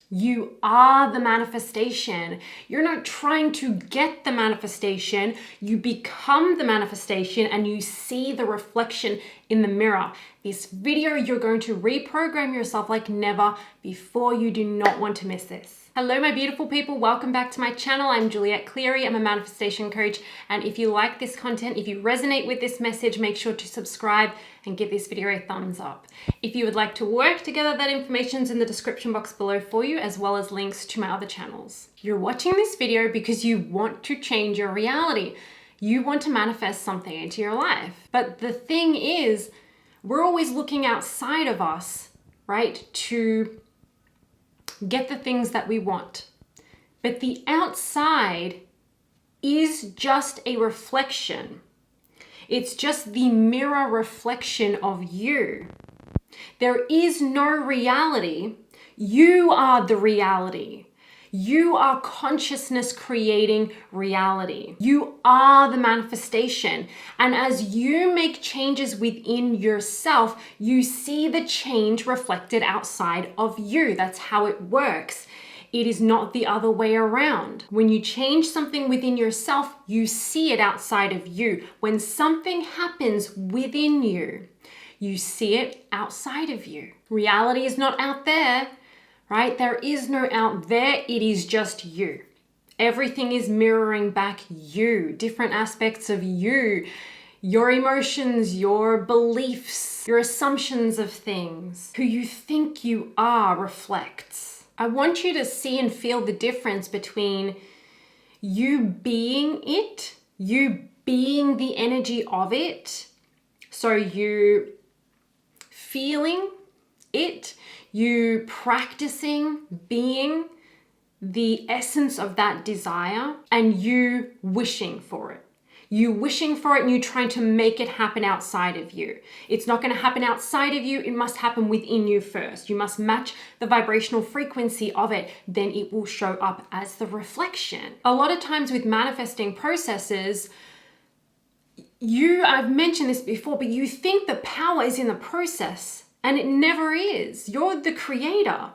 You are the manifestation. You're not trying to get the manifestation. You become the manifestation and you see the reflection in the mirror. This video, you're going to reprogram yourself like never before. You do not want to miss this. Hello, my beautiful people. Welcome back to my channel. I'm Juliet Cleary. I'm a manifestation coach. And if you like this content, if you resonate with this message, make sure to subscribe and give this video a thumbs up. If you would like to work together, that information's in the description box below for you, as well as links to my other channels. You're watching this video because you want to change your reality. You want to manifest something into your life. But the thing is, we're always looking outside of us, right, to get the things that we want. But the outside is just a reflection. It's just the mirror reflection of you. There is no reality. You are the reality. You are consciousness creating reality. You are the manifestation. And as you make changes within yourself, you see the change reflected outside of you. That's how it works. It is not the other way around. When you change something within yourself, you see it outside of you. When something happens within you, you see it outside of you. Reality is not out there. Right? There is no out there. It is just you. Everything is mirroring back you, different aspects of you, your emotions, your beliefs, your assumptions of things. Who you think you are reflects. I want you to see and feel the difference between you being it, you being the energy of it, so you feeling it, you practicing being the essence of that desire, and you wishing for it. You wishing for it and you trying to make it happen outside of you. It's not going to happen outside of you. It must happen within you first. You must match the vibrational frequency of it. Then it will show up as the reflection. A lot of times with manifesting processes, I've mentioned this before, but you think the power is in the process. And it never is. You're the creator.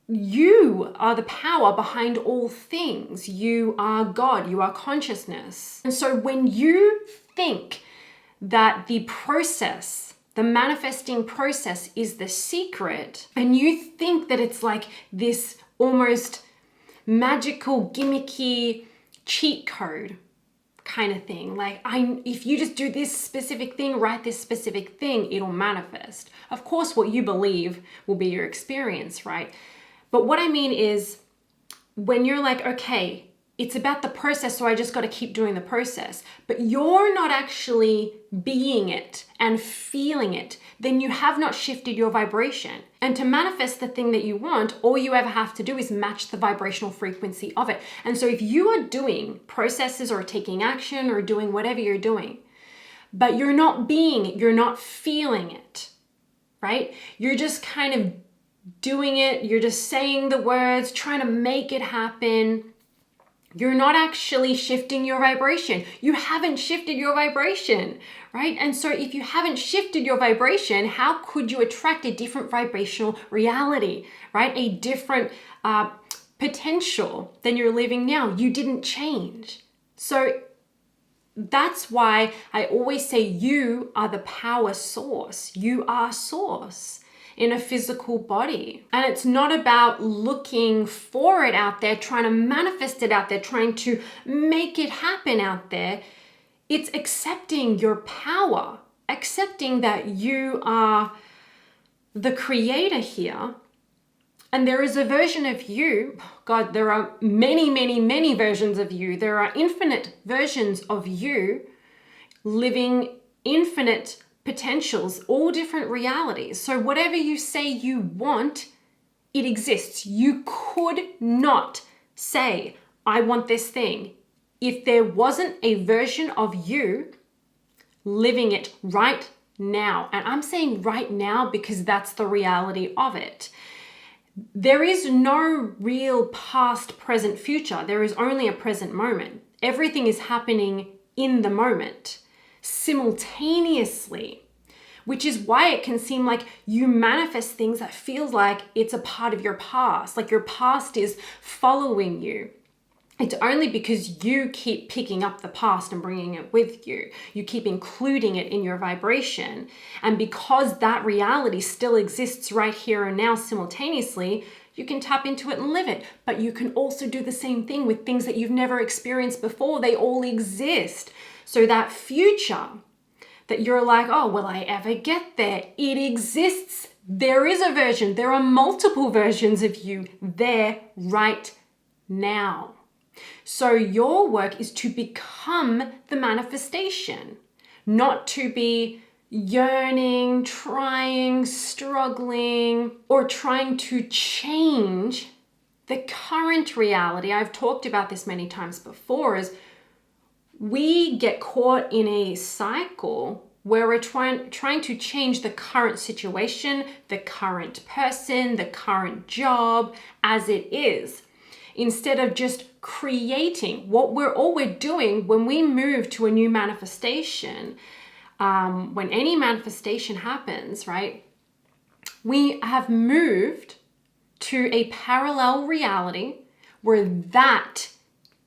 You are the power behind all things. You are God. You are consciousness. And so when you think that the process, the manifesting process is the secret, and you think that it's like this almost magical, gimmicky cheat code kind of thing. Like, if you just do this specific thing, write this specific thing, it'll manifest. Of course, what you believe will be your experience, right? But what I mean is when you're like, okay, it's about the process, so I just got to keep doing the process, but you're not actually being it and feeling it, then you have not shifted your vibration. And to manifest the thing that you want, all you ever have to do is match the vibrational frequency of it. And so if you are doing processes or taking action or doing whatever you're doing, but you're not being it, you're not feeling it, right? You're just kind of doing it, you're just saying the words, trying to make it happen. You're not actually shifting your vibration. You haven't shifted your vibration, right? And so if you haven't shifted your vibration, how could you attract a different vibrational reality, right? A different potential than you're living now. You didn't change. So that's why I always say you are the power source. You are source in a physical body. And it's not about looking for it out there, trying to manifest it out there, trying to make it happen out there. It's accepting your power, accepting that you are the creator here. And there is a version of you. God, there are many, many, many versions of you. There are infinite versions of you living infinite potentials, all different realities. So whatever you say you want, it exists. You could not say, I want this thing, if there wasn't a version of you living it right now. And I'm saying right now because that's the reality of it. There is no real past, present, future. There is only a present moment. Everything is happening in the moment, simultaneously. which is why it can seem like you manifest things that feels like it's a part of your past, like your past is following you. It's only because you keep picking up the past and bringing it with you. You keep including it in your vibration. And because that reality still exists right here and now simultaneously, you can tap into it and live it. But you can also do the same thing with things that you've never experienced before. They all exist. So that future that you're like, oh, will I ever get there? It exists. There is a version. There are multiple versions of you there right now. So your work is to become the manifestation, not to be yearning, trying, struggling, or trying to change the current reality. I've talked about this many times before, is we get caught in a cycle where we're trying to change the current situation, the current person, the current job as it is, instead of just creating what we're doing when we move to a new manifestation. When any manifestation happens, right, we have moved to a parallel reality where that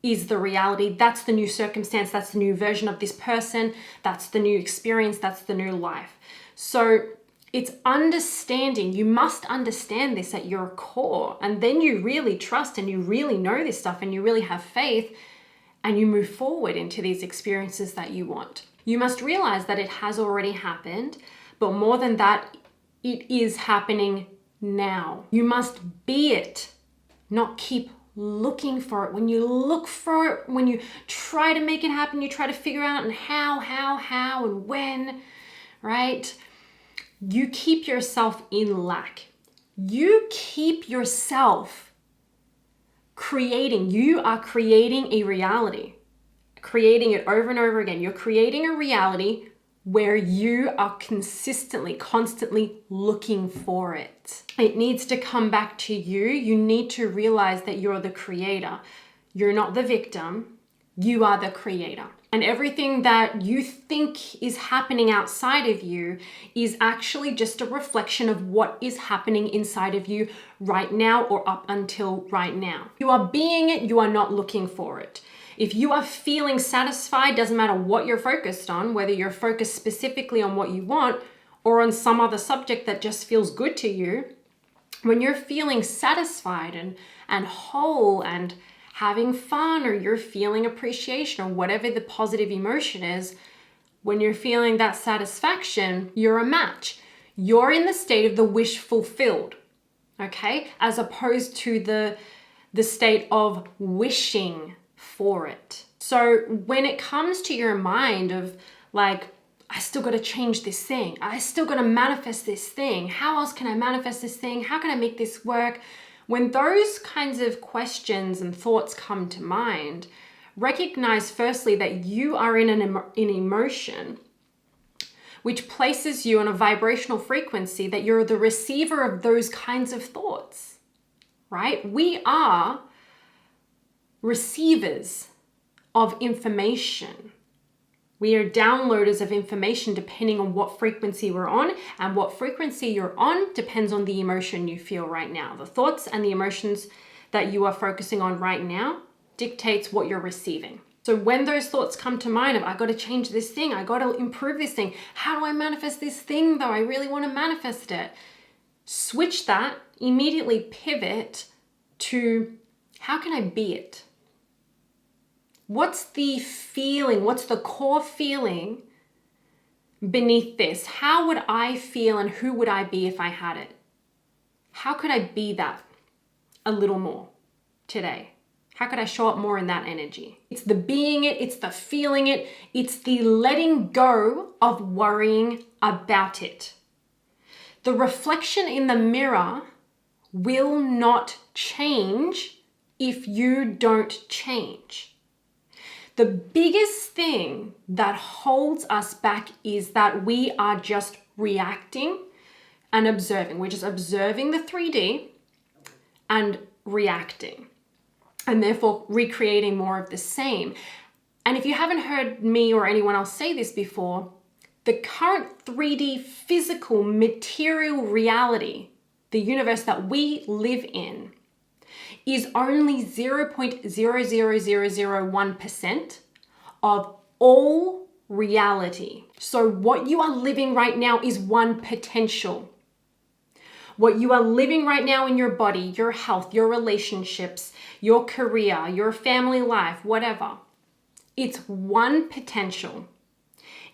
is the reality. That's the new circumstance. That's the new version of this person. That's the new experience. That's the new life. So it's understanding. You must understand this at your core. And then you really trust and you really know this stuff and you really have faith and you move forward into these experiences that you want. You must realize that it has already happened, but more than that, it is happening now. You must be it, not keep looking for it. When you look for it, when you try to make it happen, you try to figure out and how and when, right? You keep yourself in lack. You keep yourself creating. You are creating a reality, creating it over and over again. You're creating a reality where you are constantly looking for it. It needs to come back to you. You need to realize that you're the creator. You're not the victim. You are the creator. And everything that you think is happening outside of you is actually just a reflection of what is happening inside of you right now or up until right now. You are being it, you are not looking for it. If you are feeling satisfied, doesn't matter what you're focused on, whether you're focused specifically on what you want or on some other subject that just feels good to you, when you're feeling satisfied and whole and having fun, or you're feeling appreciation, or whatever the positive emotion is, when you're feeling that satisfaction, you're a match. You're in the state of the wish fulfilled, okay? As opposed to the state of wishing for it. So when it comes to your mind of like, I still got to change this thing, I still got to manifest this thing, how else can I manifest this thing, how can I make this work? When those kinds of questions and thoughts come to mind, recognize firstly that you are in an emotion which places you on a vibrational frequency that you're the receiver of those kinds of thoughts, right? We are receivers of information. We are downloaders of information depending on what frequency we're on, and what frequency you're on depends on the emotion you feel right now. The thoughts and the emotions that you are focusing on right now dictates what you're receiving. So when those thoughts come to mind of, I got to change this thing, I got to improve this thing, how do I manifest this thing though? I really want to manifest it. Switch that, immediately pivot to, how can I be it? What's the feeling? What's the core feeling beneath this? How would I feel and who would I be if I had it? How could I be that a little more today? How could I show up more in that energy? It's the being it, it's the feeling it, it's the letting go of worrying about it. The reflection in the mirror will not change if you don't change. The biggest thing that holds us back is that we are just reacting and observing. We're just observing the 3D and reacting, and therefore recreating more of the same. And if you haven't heard me or anyone else say this before, the current 3D physical material reality, the universe that we live in, is only 0.00001% of all reality. So what you are living right now is one potential. What you are living right now in your body, your health, your relationships, your career, your family life, whatever, it's one potential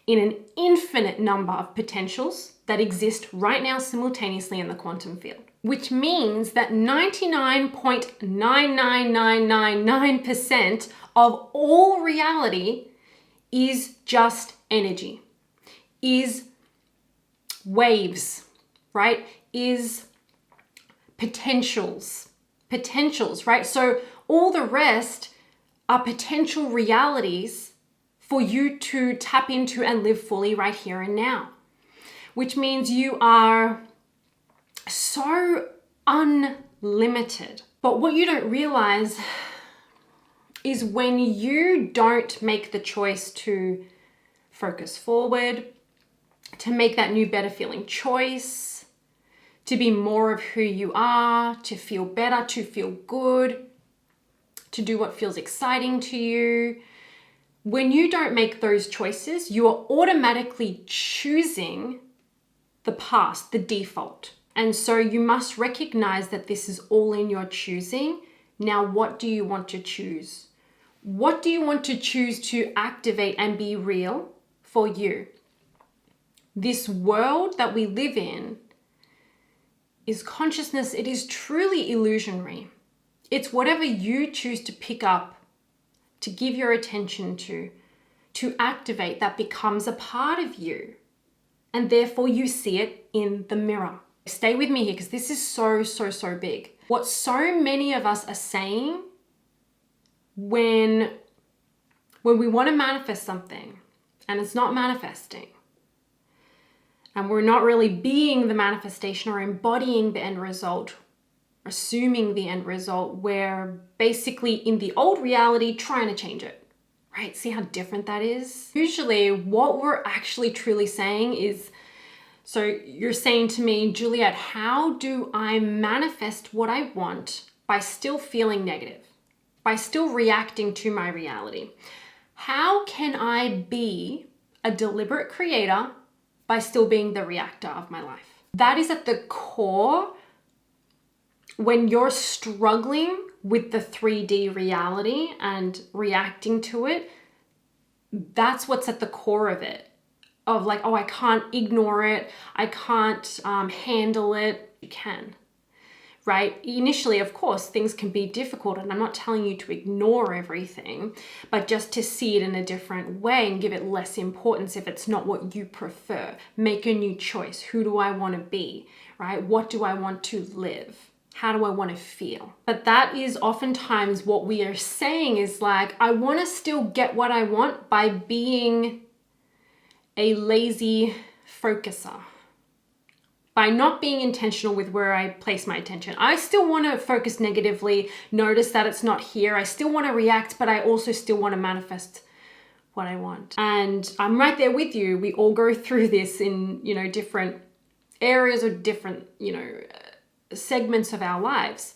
in an infinite number of potentials that exist right now simultaneously in the quantum field. Which means that 99.99999% of all reality is just energy, is waves, right? Is potentials, right? So all the rest are potential realities for you to tap into and live fully right here and now, which means you are so unlimited. But what you don't realize is when you don't make the choice to focus forward, to make that new, better feeling choice, to be more of who you are, to feel better, to feel good, to do what feels exciting to you. When you don't make those choices, you are automatically choosing the past, the default. And so you must recognize that this is all in your choosing. Now, what do you want to choose? What do you want to choose to activate and be real for you? This world that we live in is consciousness. It is truly illusionary. It's whatever you choose to pick up, to give your attention to activate, that becomes a part of you. And therefore you see it in the mirror. Stay with me here because this is so big. What so many of us are saying when we want to manifest something and it's not manifesting, and we're not really being the manifestation or embodying the end result, assuming the end result, we're basically in the old reality trying to change it, right? See how different that is? Usually what we're actually truly saying is, so you're saying to me, Juliet, how do I manifest what I want by still feeling negative, by still reacting to my reality? How can I be a deliberate creator by still being the reactor of my life? That is at the core. When you're struggling with the 3D reality and reacting to it, that's what's at the core of it. Of like, oh, I can't ignore it. I can't handle it. You can, right? Initially, of course, things can be difficult, and I'm not telling you to ignore everything, but just to see it in a different way and give it less importance if it's not what you prefer. Make a new choice. Who do I want to be, right? What do I want to live? How do I want to feel? But that is oftentimes what we are saying is like, I want to still get what I want by being a lazy focuser, by not being intentional with where I place my attention. I still want to focus negatively, notice that it's not here. I still want to react, but I also still want to manifest what I want. And I'm right there with you. We all go through this in, different areas or different, segments of our lives.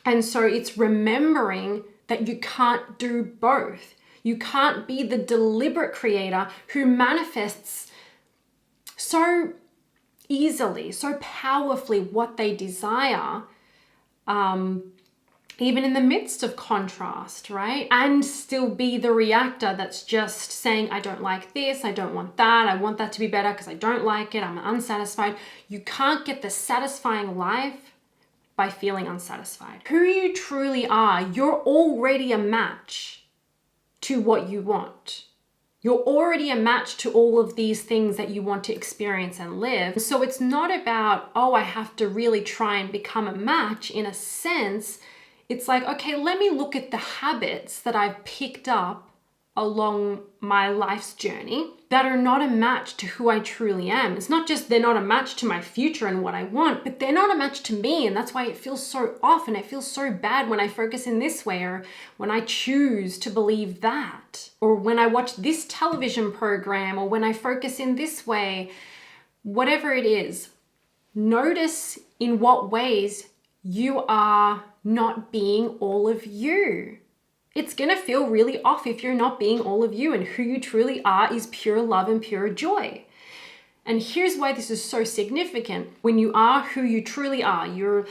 And so it's remembering that you can't do both. You can't be the deliberate creator who manifests so easily, so powerfully what they desire, even in the midst of contrast, right? And still be the reactor that's just saying, I don't like this, I don't want that, I want that to be better because I don't like it, I'm unsatisfied. You can't get the satisfying life by feeling unsatisfied. Who you truly are, you're already a match to what you want. You're already a match to all of these things that you want to experience and live. So it's not about, oh, I have to really try and become a match. In a sense, it's like, okay, let me look at the habits that I've picked up along my life's journey that are not a match to who I truly am. It's not just they're not a match to my future and what I want, but they're not a match to me. And that's why it feels so off and it feels so bad when I focus in this way, or when I choose to believe that, or when I watch this television program, or when I focus in this way, whatever it is. Notice in what ways you are not being all of you. It's going to feel really off if you're not being all of you, and who you truly are is pure love and pure joy. And here's why this is so significant. When you are who you truly are, you're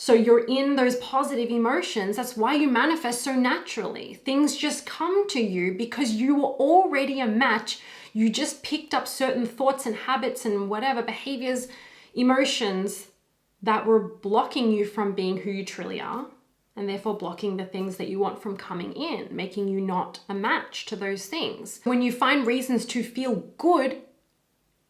in those positive emotions. That's why you manifest so naturally. Things just come to you because you were already a match. You just picked up certain thoughts and habits and whatever behaviors, emotions that were blocking you from being who you truly are, and therefore blocking the things that you want from coming in, making you not a match to those things. When you find reasons to feel good,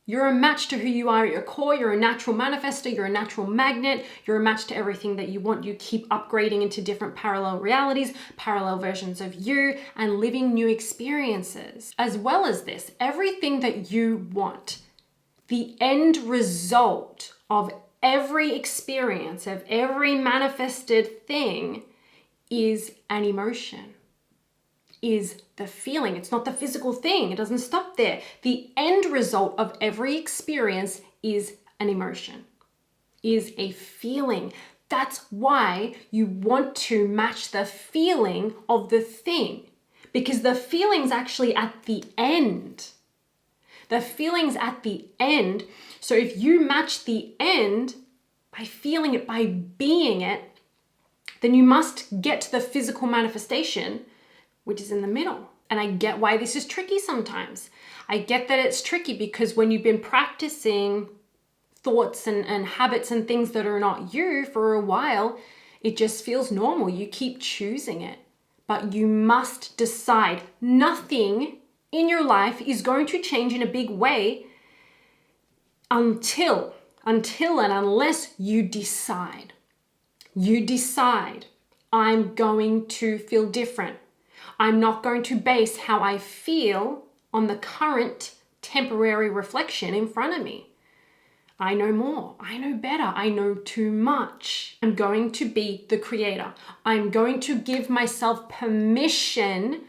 you're a match to who you are at your core. You're a natural manifester. You're a natural magnet. You're a match to everything that you want. You keep upgrading into different parallel realities, parallel versions of you, and living new experiences. As well as this, everything that you want, the end result of every experience, of every manifested thing, is an emotion, is the feeling. It's not the physical thing. It doesn't stop there. The end result of every experience is an emotion, is a feeling. That's why you want to match the feeling of the thing, because the feeling's actually at the end. The feeling's at the end. So if you match the end by feeling it, by being it, then you must get to the physical manifestation, which is in the middle. And I get why this is tricky sometimes. I get that it's tricky because when you've been practicing thoughts and habits and things that are not you for a while, it just feels normal. You keep choosing it. But you must decide. Nothing in your life is going to change in a big way until and unless you decide. You decide, I'm going to feel different. I'm not going to base how I feel on the current temporary reflection in front of me. I know more. I know better. I know too much. I'm going to be the creator. I'm going to give myself permission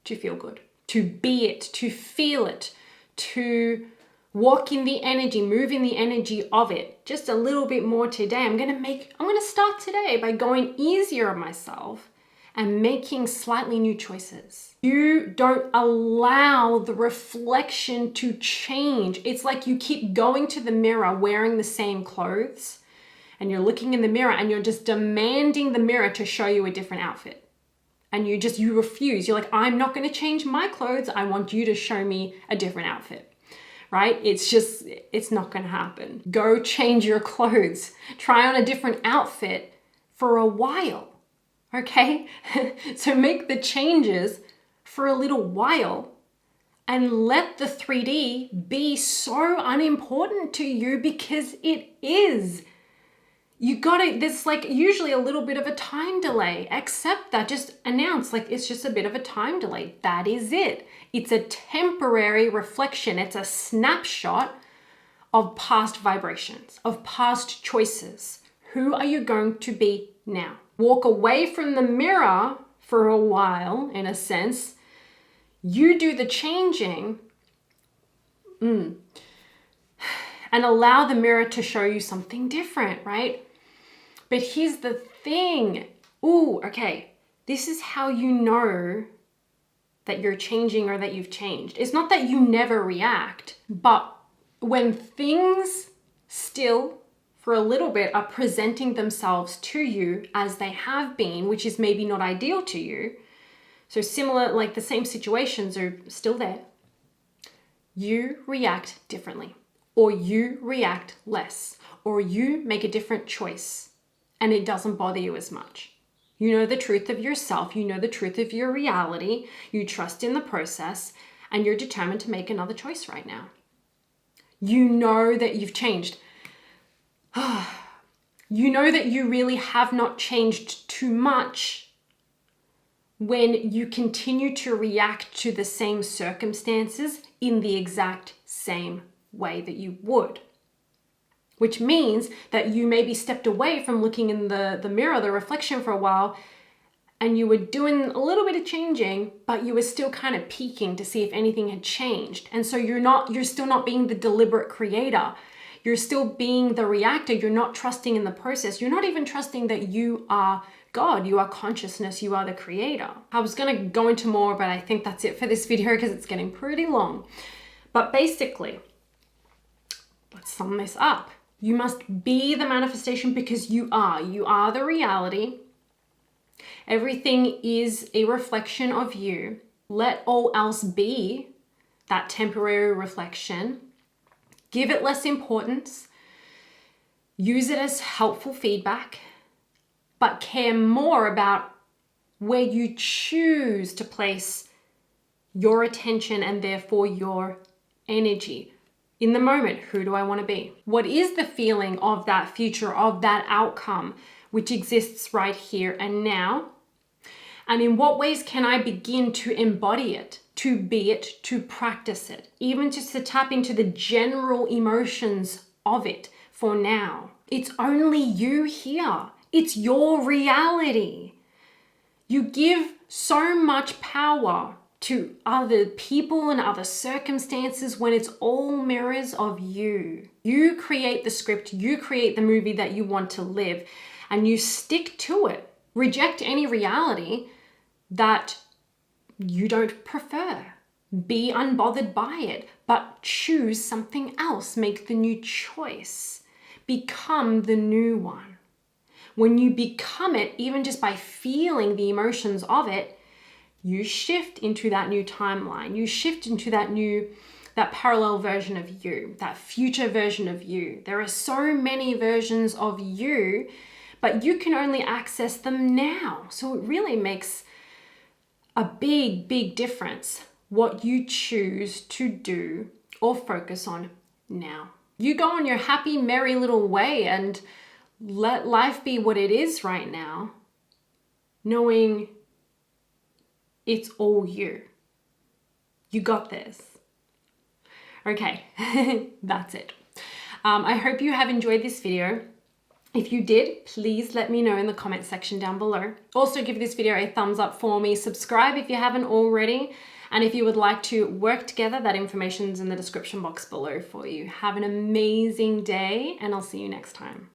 to feel good, to be it, to feel it, to walk in the energy, move in the energy of it just a little bit more today. I'm going to start today by going easier on myself and making slightly new choices. You don't allow the reflection to change. It's like you keep going to the mirror wearing the same clothes, and you're looking in the mirror and you're just demanding the mirror to show you a different outfit. And you refuse. You're like, I'm not going to change my clothes. I want you to show me a different outfit. Right? It's not going to happen. Go change your clothes. Try on a different outfit for a while. Okay? So make the changes for a little while and let the 3D be so unimportant to you, because it is. There's usually a little bit of a time delay. Accept that. Just announce it's just a bit of a time delay. That is it. It's a temporary reflection. It's a snapshot of past vibrations, of past choices. Who are you going to be now? Walk away from the mirror for a while, in a sense. You do the changing. And allow the mirror to show you something different, right? But here's the thing. This is how you know that you're changing or that you've changed. It's not that you never react, but when things still, for a little bit, are presenting themselves to you as they have been, which is maybe not ideal to you, so similar, like the same situations are still there, you react differently, or you react less, or you make a different choice and it doesn't bother you as much. You know the truth of yourself, you know the truth of your reality, you trust in the process, and you're determined to make another choice right now. You know that you've changed. You know that you really have not changed too much, when you continue to react to the same circumstances in the exact same way that you would. Which means that you maybe stepped away from looking in the mirror, the reflection for a while, and you were doing a little bit of changing, but you were still kind of peeking to see if anything had changed. And so you're still not being the deliberate creator. You're still being the reactor. You're not trusting in the process. You're not even trusting that you are God, you are consciousness, you are the creator. I was going to go into more, but I think that's it for this video because it's getting pretty long. But basically, let's sum this up. You must be the manifestation because you are the reality. Everything is a reflection of you. Let all else be that temporary reflection. Give it less importance. Use it as helpful feedback, but care more about where you choose to place your attention and therefore your energy. In the moment, who do I want to be? What is the feeling of that future, of that outcome, which exists right here and now? And in what ways can I begin to embody it, to be it, to practice it, even just to tap into the general emotions of it for now? It's only you here. It's your reality. You give so much power to other people and other circumstances when it's all mirrors of you. You create the script, you create the movie that you want to live, and you stick to it. Reject any reality that you don't prefer. Be unbothered by it, but choose something else. Make the new choice. Become the new one. When you become it, even just by feeling the emotions of it, you shift into that new timeline. You shift into that parallel version of you, that future version of you. There are so many versions of you, but you can only access them now. So it really makes a big, big difference what you choose to do or focus on now. You go on your happy, merry little way and let life be what it is right now, knowing it's all you. You got this. Okay, that's it. I hope you have enjoyed this video. If you did, please let me know in the comment section down below. Also give this video a thumbs up for me. Subscribe if you haven't already. And if you would like to work together, that information's in the description box below for you. Have an amazing day and I'll see you next time.